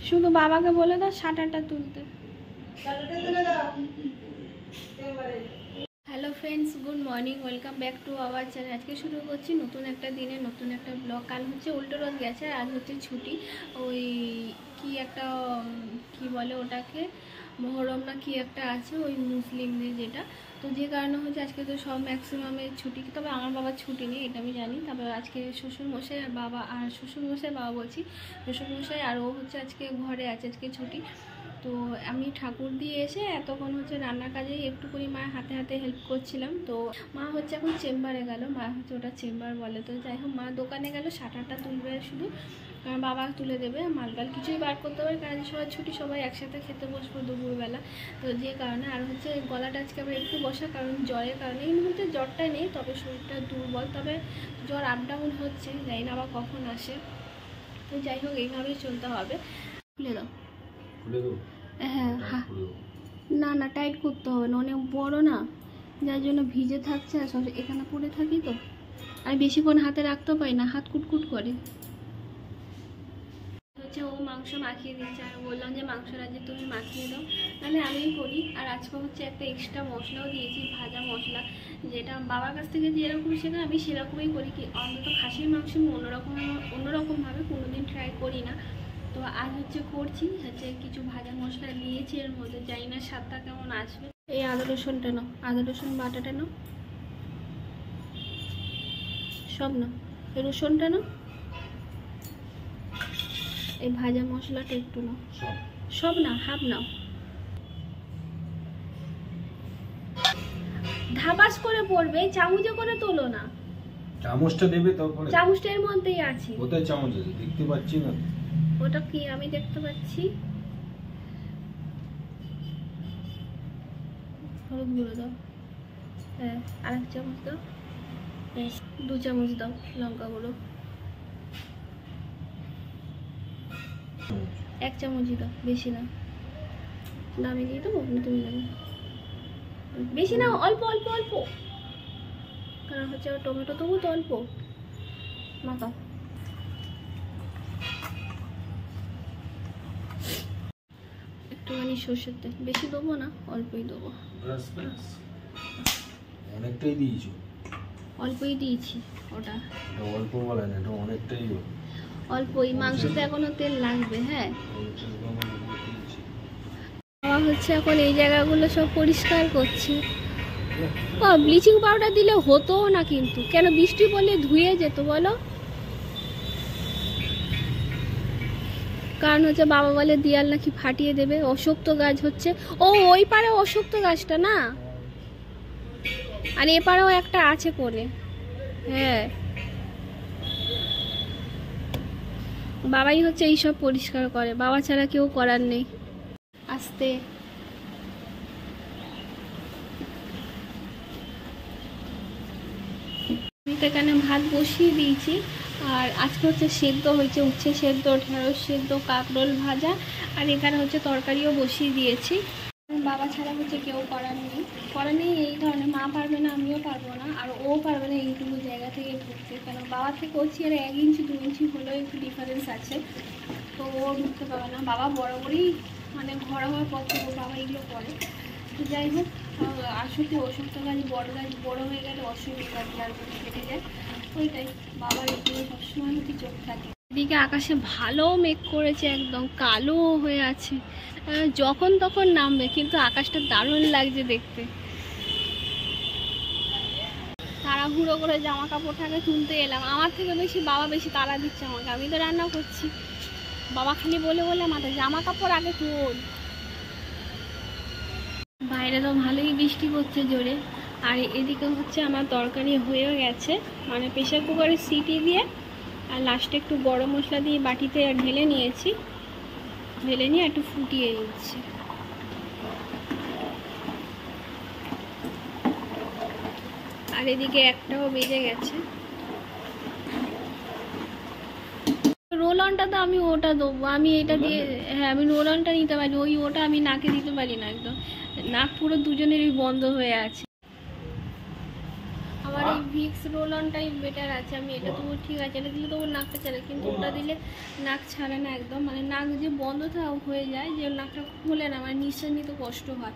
শুধু বাবাকে বলে দাও শাটারটা তুলতে। Hello friends, good morning, welcome back to our channel. আজকে শুরু করছি নতুন একটা দিনে নতুন একটা ব্লগ। কাল হচ্ছে উল্টো রথ গেছে, আজ হচ্ছে ছুটি। ওই কি একটা কি বলে ওটাকে, মহরম না কি একটা আছে ওই মুসলিমদের, যেটা। তো যে কারণে হচ্ছে আজকে তো সব ম্যাক্সিমামের ছুটি, তবে আমার বাবার ছুটি নেই, এটা আমি জানি। তারপরে আজকে শ্বশুরমশাই আর বাবা, আর শ্বশুরমশাই বাবা বলছি, শ্বশুরমশাই আর ও হচ্ছে আজকে ঘরে আছে, আজকে ছুটি। তো আমি ঠাকুর দিয়ে এসে এতক্ষণ হচ্ছে রান্নার কাজে একটুখানি মায়ের হাতে হাতে হেল্প করছিলাম। তো মা হচ্ছে এখন চেম্বারে গেল, মা হচ্ছে ওটা চেম্বার বলে। তো যাই হোক, মা দোকানে গেল, শাটারটা তুলবে শুধু, কারণ বাবা তুলে দেবে, মালটাল কিছুই বার করতে হবে, কারণ সবাই ছুটি, সবাই একসাথে খেতে বসবো দুপুরবেলা। তো যে কারণে আর হচ্ছে গলাটা আজকে আবার একটু বসা, কারণ জ্বরের কারণে। এই মুহূর্তে জ্বরটা নেই, তবে শরীরটা দুর্বল, তবে জ্বর আপ ডাউন হচ্ছে, জানি না আবার কখন আসে। তো যাই হোক, এইভাবেই চলতে হবে। খুলে দাও, খুলে দাও। হ্যাঁ হ্যাঁ, না না টাইট করতে হবে না, অনেক বড় না, যার জন্য ভিজে থাকছে। আর সব এখানে পড়ে থাকি, তো আমি বেশিক্ষণ হাতে রাখতেও পারি না, হাত কুটকুট করে। হচ্ছে ও মাংস মাখিয়ে দিচ্ছে, আর বললাম যে মাংসটা যে তুমি মাখিয়ে দাও, তাহলে আমিই করি। আর আজকে হচ্ছে একটা এক্সট্রা মশলাও দিয়েছি, ভাজা মশলা, যেটা বাবার কাছ থেকে যেরকম শেখা আমি সেরকমই করি। কি অন্তত খাসির মাংস আমি অন্যরকমভাবে কোনোদিন ট্রাই করি না। তো আজ হচ্ছে করছি, হচ্ছে কিছু ভাজা মশলা দিয়েছি এর মধ্যে, জানি না স্বাদটা কেমন আসবে। এই আদা রসুনটা নাও, আদা রসুন বাটাটা নাও, সব নাও, এই রসুনটা নাও, এই ভাজা মশলাটা একটু নাও, সব না হাফ নাও, ধাপাস করে পড়বে, চামচে করে তোলো না। চামচটা দেবে তারপরে, চামচটা এর মধ্যেই আছে। কোথায় চামচ আছে দেখতে পাচ্ছি না। ওটা কি আমি দেখতে পাচ্ছি, হলুদ গুঁড়ো দাও, হ্যাঁ আর এক চামচ দাও, 2 চামচ দাও লঙ্কা গুঁড়ো, 1 চামচই দাও, বেশি না, আমি দিয়ে দেবো, তুমি দেবে, বেশি না, অল্প অল্প অল্প, কারণ হচ্ছে টমেটো তবু তো অল্প, মাখাও। একটুখানি সর্ষের তেল, বেশি দেবো না, অল্পই দেবো। অনেকটাই দিয়েছো? অল্পই দিয়েছি, ওটা অল্প বলে না, এটা অনেকটাই অল্পই, মাংসতে এখনো তেল লাগবে। হ্যাঁ, বাবা হচ্ছে এখন এই জায়গাগুলো সব পরিষ্কার করছে। ব্লিচিং পাউডার দিলে হতো না, কিন্তু কেন বৃষ্টি পড়লে ধুয়ে যেত বলো? কারণ হচ্ছে বাবা বলে দিয়াল নাকি ফাটিয়ে দেবে, অশক্ত গাছ হচ্ছে। ও ওই পারে অশক্ত গাছটা না, আর এপারেও একটা আছে কোণে। হ্যাঁ, বাবাই হচ্ছে এইসব পরিষ্কার করে, বাবা ছাড়া কেউ করার নেই। আস্তে, আমি তো এখানে ভাত বসিয়ে দিয়েছি, আর আজকে হচ্ছে সেদ্ধ হয়েছে, উচ্ছে সেদ্ধ, ঢেঁড়স সেদ্ধ, কাঁকরোল ভাজা, আর এখানে হচ্ছে তরকারিও বসিয়ে দিয়েছি। বাবা ছাড়া হচ্ছে কেউ করার নেই এই ধরনের, মা পারবে না, আমিও পারবো না, আর ও পারবে না এইটুকু জায়গা থেকে ঢুকতে, কেন বাবা থেকে ও চেয়ারে 1 ইঞ্চি 2 ইঞ্চি হলেও একটু ডিফারেন্স আছে, তো ও ঢুকতে পারবে না। বাবা বরাবরই মানে ঘরোয়া পথে বাবা এগুলো করে। তো যাই হোক, আসলে অসুস্থ গাছ বড় হয়ে গেলে অসুবিধা, আর কেটে যায়, ওইটাই বাবার এগুলো সবসময় হচ্ছে চোখ থাকে। এদিকে আকাশে ভালো মেঘ করেছে, একদম কালো হয়ে আছে, যখন তখন নামবে, কিন্তু আকাশটা দারুণ লাগছে দেখতে। তাড়াহুড়ো করে জামা কাপড়টাকে তুলতে এলাম, আমার থেকে বেশি বাবা বেশি তাড়া দিচ্ছে আমাকে, আমি তো রান্না করছি, বাবা খালি বলে মাথায় জামা কাপড় আগে তোল। বাইরে তো ভালোই বৃষ্টি পড়ছে জোরে, আর এদিকে হচ্ছে আমার তরকারি হয়ে গেছে, মানে প্রেশার কুকারে সিটি দিয়ে, আর লাস্টে একটু গরম মশলা দিয়ে বাটিতে ঢেলে নিয়েছি, ঢেলে নিয়ে একটু ফুটিয়ে নিচ্ছি। আর এদিকে একটাও বেজে গেছে। রোল অনটা তো আমি ওটা দেবো, আমি এটা দিয়ে, হ্যাঁ আমি রোল অনটা নিতে পারি, ওটা আমি নাকে দিতে পারি না, একদম নাক পুরো দুজনেরই বন্ধ হয়ে আছে। আমার এই ভিক্স রোল অনটাই বেটার আছে। আমি এটা তবু ঠিক আছে, এটা দিলে তবু নাকটা ছাড়ে, কিন্তু ওটা দিলে নাক ছাড়ে না একদম, মানে নাক যে বন্ধ হয়ে যায়, যে নাকটা খুলে না, মানে নিঃশ্বাস নিতে কষ্ট হয়।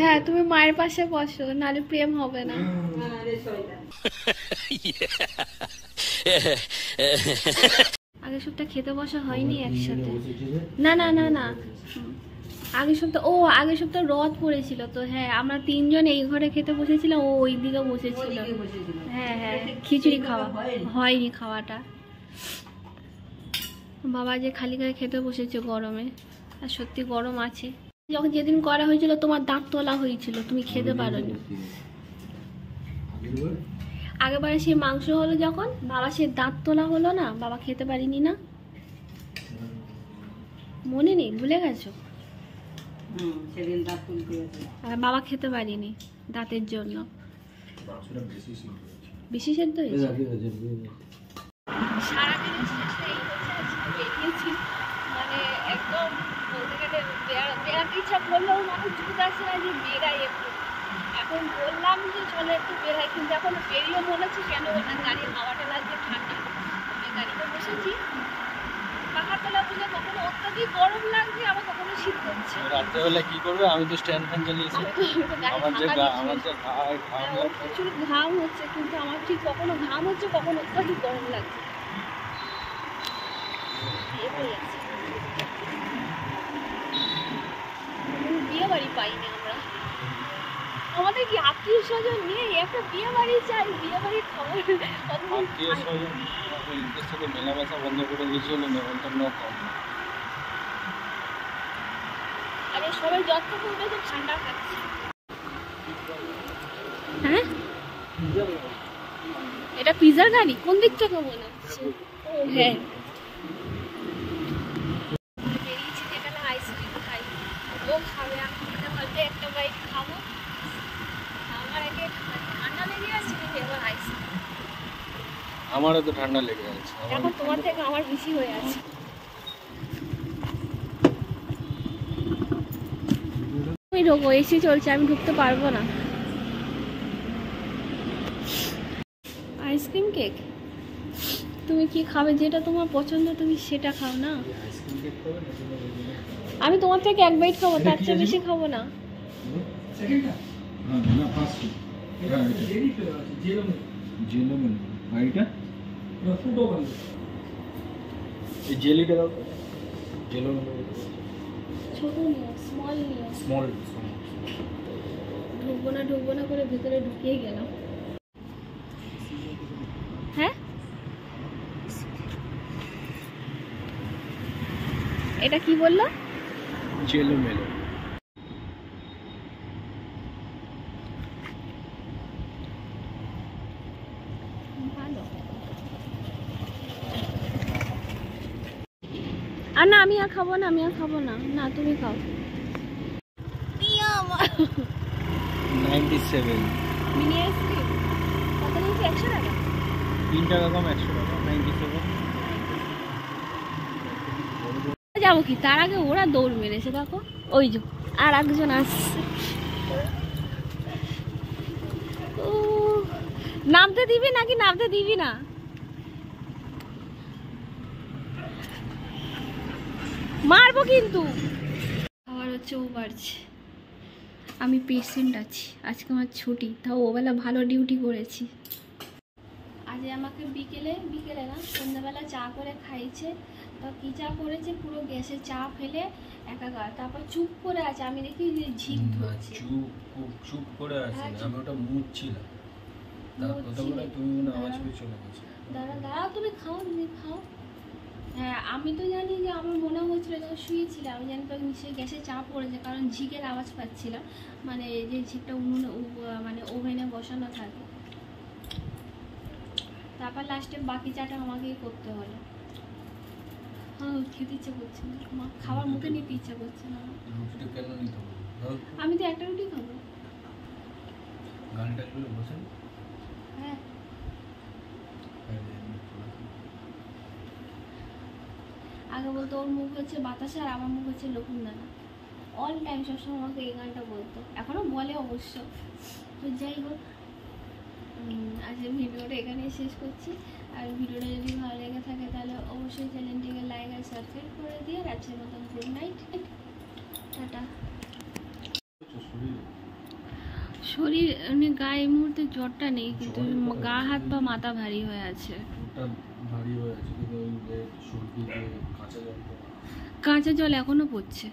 হ্যাঁ, তুমি মায়ের পাশে বসো, নাহলে প্রেম হবে না। আগের সপ্তাহে খেতে বসা হয়নি একসাথে। না না না না, আগের সপ্তাহ, ও আগের সপ্তাহে রথ পড়েছিল তো। হ্যাঁ, আমরা তিনজন এই ঘরে খেতে বসেছিলাম, ও ওই দিকে বসেছিল। হ্যাঁ হ্যাঁ, খিচুড়ি খাওয়া হয়নি, খাওয়াটা। বাবা যে খালি গায়ে খেতে বসেছে গরমে, আর সত্যি গরম আছে। যখন যেদিন করা হয়েছিল তোমার দাঁত তোলা হয়েছিল, তুমি খেতে পারোনি। আগেরবারে সেই মাংস হলো যখন, বাবা সে দাঁত তোলা হলো না, বাবা খেতে পারিনি না, মনে নেই, ভুলে গেছো? আর বাবা খেতে পারিনি দাঁতের জন্য। বেশি সেদ্ধ হয়েছে। সারাদিনের শেষে এই হচ্ছে, আজকে বেরিয়েছি, মানে একদম বলতে গেলে বেড়াতে ইচ্ছা করলেও মানুষ জুত আসে না যে বেড়াই একটু। এখন বললাম যে চলো একটু বেড়াই, কিন্তু এখন বেরিয়ে মনে হচ্ছে কেন ওটা গাড়ির হাওয়াটা লাগছে ঠান্ডা। আমি গাড়িতে বসেছি, পাহাড়তলা বুঝে কখনো অত্যাধিক গরম লাগছে, আবার কখনো শীত করছে। রাত্রেবেলা কি করবে? আমি তো স্ট্যান্ড ফ্যান চালিয়েছি। প্রচুর ঘাম হচ্ছে, কিন্তু আমার ঠিক কখনো ঘাম হচ্ছে, কখনো অত্যাধিক গরম লাগছে। বিয়ে বাড়ি পাইনি আমরা, আমাদের কি আত্মীয় স্বজন নেই? একটা বিয়ে বাড়ি চাই, বিয়ে বাড়ির খবর। আত্মীয় স্বজন সাথে মেলামেশা বন্ধ করে দিয়েছিল, নেমন্তন্ন কম। আরে সবাই যত্ন করবে তো ঠান্ডা খাচ্ছে। হ্যাঁ, এটা পিজার গাড়ি কোন দিক থেকে মনে হচ্ছে? ও হ্যাঁ, বেরিয়েছি যেখানে আইসক্রিম খাই, ও খাবে, আমি খেতে পারলে একটা বাইক খাবো। আমার আগে ঠান্ডা লেগে আছে, এবার আইসক্রিম। আমারও তো ঠান্ডা লেগে আছে, এখন তোমার থেকে আমার বেশি হয়ে আছে। তুমি ঢোকো, এসি চলছে, আমি ঢুকতে পারবো না। আইসক্রিম কেক, তুমি কি খাবে? যেটা তোমার পছন্দ তুমি সেটা খাও না। আমি তোমার থেকে এক বাইট খাবো, তার চেয়ে বেশি খাবো না। ছোট নিও, স্মল নিও। ঢুকবো না করে ভিতরে ঢুকিয়ে গেলাম। হ্যাঁ, এটা কি বললো? জেলো মেলো। ভালো। আর না, আমি আর খাবো না, না তুমি খাও। 97 মিনি আইসক্রিম কত নিয়েছি? 100 টাকা। 3 টাকা কম, 100 টাকা। 97। যাবো কি, তার আগে ওরা দৌড় মেরেছে, দেখো ওই যে আর একজন আসছে। ও, নামতে দিবি নাকি নামতে দিবি না? মারবো কিন্তু। আবার হচ্ছে ও বাড়ছে, আমি পেশেন্ট আছি, আজকে আমার ছুটি, তাও ওবেলা ভালো ডিউটি করেছি। আজ আমাকে বিকেলে না সন্ধ্যাবেলা চা করে খাইছে, তো কী চা করেছে, পুরো গ্যাসে চা ফেলে একাকার, তারপর চুপ করে আছে। আমি দেখি যে ঝিক ধরছে, চুপ করে আছে। আমি ওটা মুছছিলাম, দাঁড়া তুমি খাও, হ্যাঁ আমি তো জানি যে আমার মনে হচ্ছিল যখন শুয়েছিলাম, আমি জানি তো নিশ্চয়ই গ্যাসে চাপ পড়েছে, কারণ ঝিকের আওয়াজ পাচ্ছিলাম, মানে যে ঝিকটা উনুনে মানে ওভেনে বসানো থাকে। তারপর লাস্টে বাকি চাটা আমাকেই করতে হলো। হ্যাঁ, খেতে ইচ্ছে করছে না, খাবার মুখে নিতে ইচ্ছা করছে না। আমি তো একটা রুটি খাবো। হ্যাঁ, আগে বলতো ওর মুখ হচ্ছে বাতাসা আর আমার মুখ হচ্ছে লকুনদানা। অল টাইম সবসময় আমাকে এই গানটা বলতো, এখনও বলে অবশ্য। তো যাই হোক, আজকের ভিডিওটা এখানেই শেষ করছি। আর ভিডিওটা যদি ভালো লেগে থাকে তাহলে অবশ্যই চ্যানেলটিকে লাইক আর সাবস্ক্রাইব করে দিয়ে আজকের মতন গুড নাইট, টাটা। শরীর মানে গায়ে এই মুহূর্তে জ্বরটা নেই, কিন্তু গা হাত পা মাথা ভারী হয়ে আছে। ভারী হয়ে আছে, কিন্তু ওই যে সর্দি যে কাঁচা জল, কাঁচা জল এখনো পড়ছে।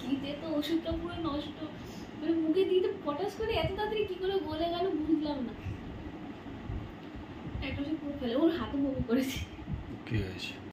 খিদে তো ওষুধটা পুরো নষ্ট, মানে মুখে দিতে পটাশ করে এত তাড়াতাড়ি কি করে গলে গেল বুঝলাম না। একটা ওষুধ পুরো ফেলে, ওর হাতে বমি করেছে। কি হয়েছে?